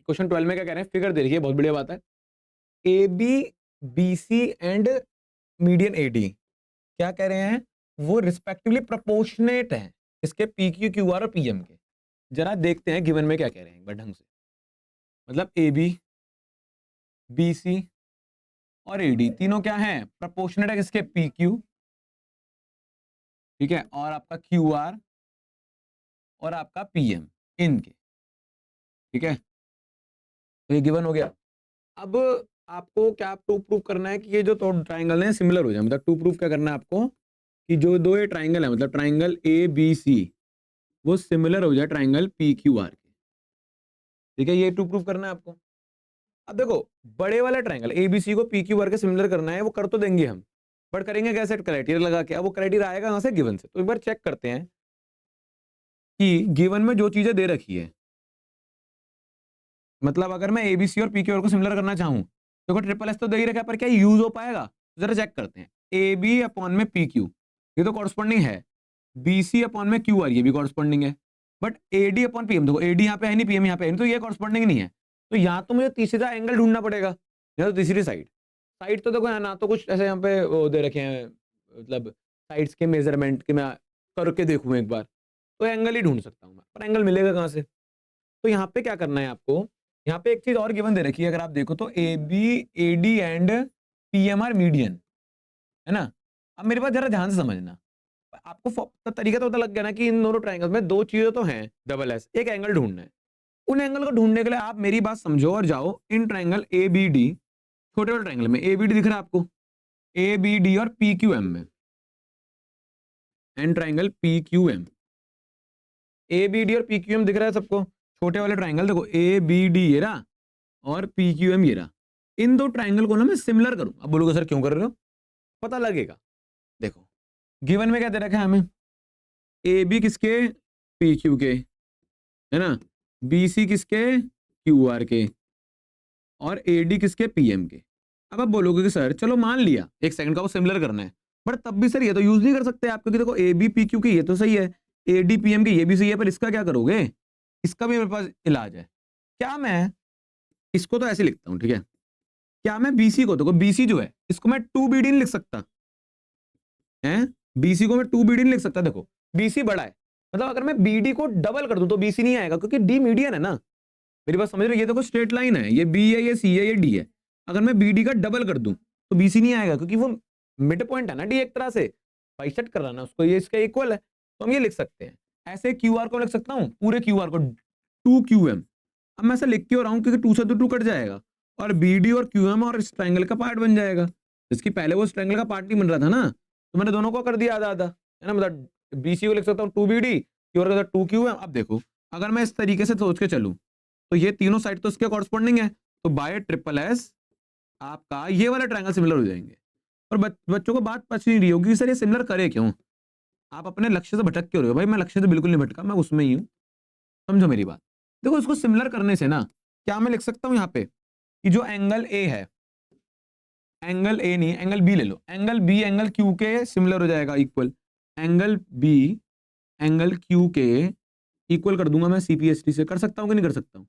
Question 12 में क्या कह रहे हैं, फिगर दे रखिए, बहुत बढ़िया बात है। A B B C and median A D क्या कह रहे हैं, वो रिस्पेक्टिवली प्रोपोर्शनेट हैं इसके पी क्यू क्यू आर और पी एम के। जरा देखते हैं गिवन में क्या कह रहे हैं एक बार ढंग से। मतलब ए बी बी सी और ए डी तीनों क्या हैं, प्रोपोर्शनेट है किसके, पी क्यू, ठीक है, और आपका क्यू आर और आपका पी एम इनके, ठीक है। तो ये गिवन हो गया। अब आपको क्या प्रूव करना है कि ये जो दो ट्राइंगल हैं सिमिलर हो जाए। मतलब टू प्रूफ क्या करना है आपको कि जो दो ये ट्राइंगल है, मतलब ट्राइंगल ए बी सी, वो सिमिलर हो जाए ट्राइंगल पी क्यू आर के, ठीक है। ये टू प्रूफ करना है आपको। अब देखो, बड़े वाला ट्राइंगल ए बी सी को पी क्यू आर के सिमिलर करना है, वो कर तो देंगे हम, बट करेंगे कैसे, क्राइटेरिया लगा के। अब वो क्राइटेरिया आएगा कहां से, गिवन से। तो एक बार चेक करते हैं कि गिवन में जो चीजें दे रखी है, मतलब अगर मैं एबीसी और पीक्यू को सिमिलर करना चाहूं, देखो ट्रिपल एस तो दे ही रखा है, पर क्या यूज हो पाएगा, जरा चेक करते हैं। ए बी अपॉन में पी क्यू, ये तो कॉरस्पॉन्डिंग है। बी सी अपॉन में क्यू आर, ये भी कॉरस्पॉन्डिंग है। But A D upon PM, देखो ए डी यहाँ पे है नहीं, पीएम यहाँ पे है नहीं, तो ये कॉरस्पॉन्डिंग नहीं है। तो यहाँ तो मुझे तीसरा एंगल ढूंढना पड़ेगा, या तो तीसरी साइड। साइड तो देखो ना, तो कुछ ऐसे यहाँ पे वो दे रखे हैं, मतलब साइड्स के मेजरमेंट के मैं करके देखूँ एक बार, तो एंगल ही ढूंढ सकता हूँ मैं, पर एंगल मिलेगा कहाँ से। तो यहाँ पे क्या करना है आपको, यहाँ पे एक चीज और गिवन दे रखी है, अगर आप देखो तो A B A D and P M are median, है ना। अब मेरे पास जरा ध्यान से समझना, आपको तरीका तो पता लग गया ना कि इन दोनों ट्राइंगल्स में दो चीजें तो हैं, डबल एस, एक एंगल ढूंढना है। उन एंगल को ढूंढने के लिए आप मेरी बात समझो और जाओ इन ट्राइंगल ए बी डी, छोटे वाले ट्राइंगल में ए बी डी दिख रहा है आपको, ए बी डी और पी क्यू एम में, in triangle P Q M, A B D और पी क्यू एम दिख रहा है सबको, छोटे वाले ट्राइंगल देखो, ए बी डी ये रहा और पी क्यू एम ये रहा। इन दो ट्राइंगल को ना मैं सिमिलर करूं। अब बोलोगे सर क्यों कर रहे हो, पता लगेगा। देखो गिवन में क्या दे रखा है हमें, ए बी किसके, पी क्यू के, है ना, बी सी किसके, क्यू आर के, और ए डी किसके, पी एम के। अब आप बोलोगे कि सर चलो मान लिया एक सेकंड का वो सिमिलर करना है, बट तब भी सर ये तो यूज नहीं कर सकते आप, क्योंकि देखो ए बी पी क्यू की ये तो सही है, ए डी पी एम की ये भी सही है, पर इसका क्या करोगे, इसका भी मेरे पास इलाज है। क्या मैं इसको तो ऐसे लिखता हूं, ठीक है। क्या मैं बीसी को, देखो बीसी जो है इसको मैं 2BD नहीं लिख सकता है, बीसी को मैं 2BD नहीं लिख सकता। देखो बीसी बड़ा है, मतलब अगर मैं बीडी को डबल कर दूं तो बीसी नहीं आएगा, क्योंकि डी मीडियन है ना। मेरी बात समझ रहे हो, ये देखो स्ट्रेट लाइन है, ये बी है, ये सी है, ये डी है। अगर मैं बीडी का डबल कर दूं तो बीसी नहीं आएगा, क्योंकि वो मिड पॉइंट है ना डी, एक तरह से बाइसेक्ट कर रहा ना उसको, ये इसका इक्वल है, तो हम ये लिख सकते हैं। ऐसे क्यू आर को लिख सकता हूँ, पूरे क्यू आर को 2QM। अब मैं ऐसा लिख क्यों रहा हूं, क्योंकि 2 से तो 2 कट जाएगा, और BD और QM और इस ट्रायंगल का पार्ट बन जाएगा। जिसकी पहले वो इस ट्रायंगल का पार्ट नहीं बन रहा था ना, तो मैंने दोनों को कर दिया आधा आधा, है ना। मतलब BC को लिख सकता हूँ 2BD, क्यू आर का 2QM। अब देखो अगर मैं इस तरीके से सोच के चलूं, तो ये तीनों साइड तो इसके कॉरस्पॉन्डिंग है, तो बाय ट्रिपल एस आपका ये वाला ट्रायंगल सिमिलर हो जाएंगे। और बच्चों को बात पच नहीं रही होगी, सर ये सिमिलर करे क्यों, आप अपने लक्ष्य से भटक क्यों रहे हो। भाई मैं लक्ष्य से बिल्कुल नहीं भटका, मैं उसमें ही हूँ, समझो मेरी बात। देखो इसको सिमिलर करने से ना, क्या मैं लिख सकता हूं यहाँ पे कि जो एंगल ए है, एंगल ए नहीं एंगल बी ले लो, एंगल बी एंगल क्यू के सिमिलर हो जाएगा, equal. Angle B angle Q के इक्वल कर दूंगा मैं सीपीएसटी से। कर सकता हूं कि नहीं कर सकता हूं,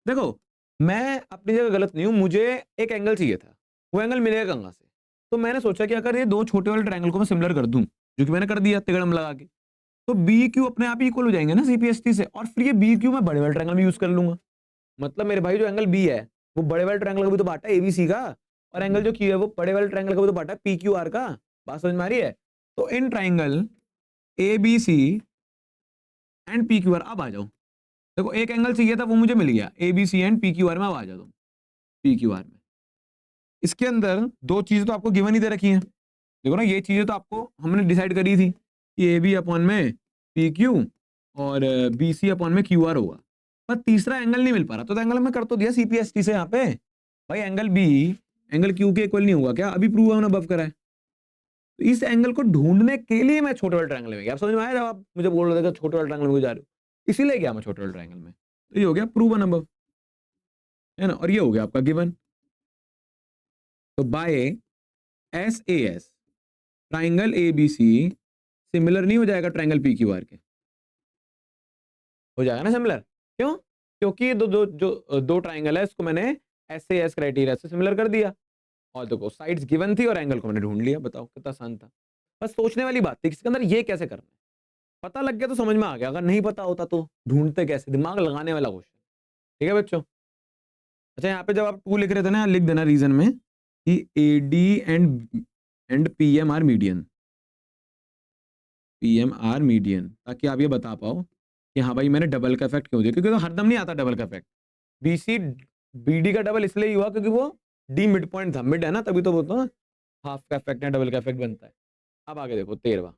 देखो मैं अपनी जगह गलत नहीं हूं, मुझे एक एंगल चाहिए था, वो एंगल मिलेगा कहां से। तो मैंने सोचा कि अगर ये दो छोटे वाले ट्रायंगल को मैं सिमिलर कर दूं, जो कि मैंने कर दिया तिगड़म लगा के, तो बी क्यू अपने आप ही इक्वल हो जाएंगे ना सीपीएसटी से, और फिर ये बी क्यू मैं बड़े वाले ट्रायंगल में यूज कर लूंगा। मतलब मेरे भाई जो एंगल बी है वो बड़े वाले ट्रायंगल का भी तो पार्ट है एबीसी का, और एंगल जो क्यू है वो बड़े वाले ट्रायंगल का भी तो पार्ट है पीक्यूआर का। बात समझ में आ रही है। तो in triangle ABC and PQR, अब आ जाओ। देखो एक एंगल चाहिए था वो मुझे मिल गया, एबीसी एंड पीक्यूआर में। अब आ जाओ पीक्यूआर में। इसके अंदर दो चीजें तो आपको गिवन ही दे रखी हैं, देखो ना, ये चीजें तो आपको हमने डिसाइड करी थी कि ए बी अपॉन में पी क्यू और बी सी अपॉन में क्यू आर होगा, पर तीसरा एंगल नहीं मिल पा रहा। तो एंगल मैं कर तो दिया सीपीएसटी से यहाँ पे, भाई एंगल बी एंगल क्यू के इक्वल नहीं हुआ क्या, अभी प्रूव होना बफ करा है। तो इस एंगल को ढूंढने के लिए मैं छोटे वाले ट्रायंगल में गया। आप समझ में आया, जब आप मुझे बोल रहे थे कि छोटे वाले ट्रायंगल में जा रहे हो, इसीलिए गया मैं छोटे वाले ट्रायंगल में। तो ये हो गया प्रूवन अबव, है ना, और ये हो गया आपका गिवन। तो by S A S triangle A B C similar नहीं हो जाएगा ट्राइंगल पी क्यू आर के, हो जाएगा ना सिमिलर, क्यों, क्योंकि ये दो ट्राइंगल है, इसको मैंने SAS क्राइटेरिया से सिमिलर कर दिया, और देखो साइड्स गिवन थी और एंगल को मैंने ढूंढ लिया। बताओ कितना आसान था। बस सोचने वाली बात थी इसके अंदर, ये कैसे करना है। पता लग गया तो समझ में आ गया, अगर नहीं पता होता तो ढूंढते कैसे, दिमाग लगाने वाला क्वेश्चन। ठीक है बच्चों। अच्छा यहाँ पे जब आप 2 लिख रहे थे ना, लिख देना रीजन में कि AD and PM are median, PM are median, ताकि आप ये बता पाओ कि हाँ भाई मैंने डबल का इफेक्ट क्यों दिया, क्योंकि तो हरदम नहीं आता डबल का इफेक्ट। BC BD का डबल इसलिए ही हुआ क्योंकि वो D मिड पॉइंट था, मिड है ना, तभी तो बोलता हूँ हाफ का इफेक्ट है, डबल का इफेक्ट बनता है। अब आगे देखो 13वां,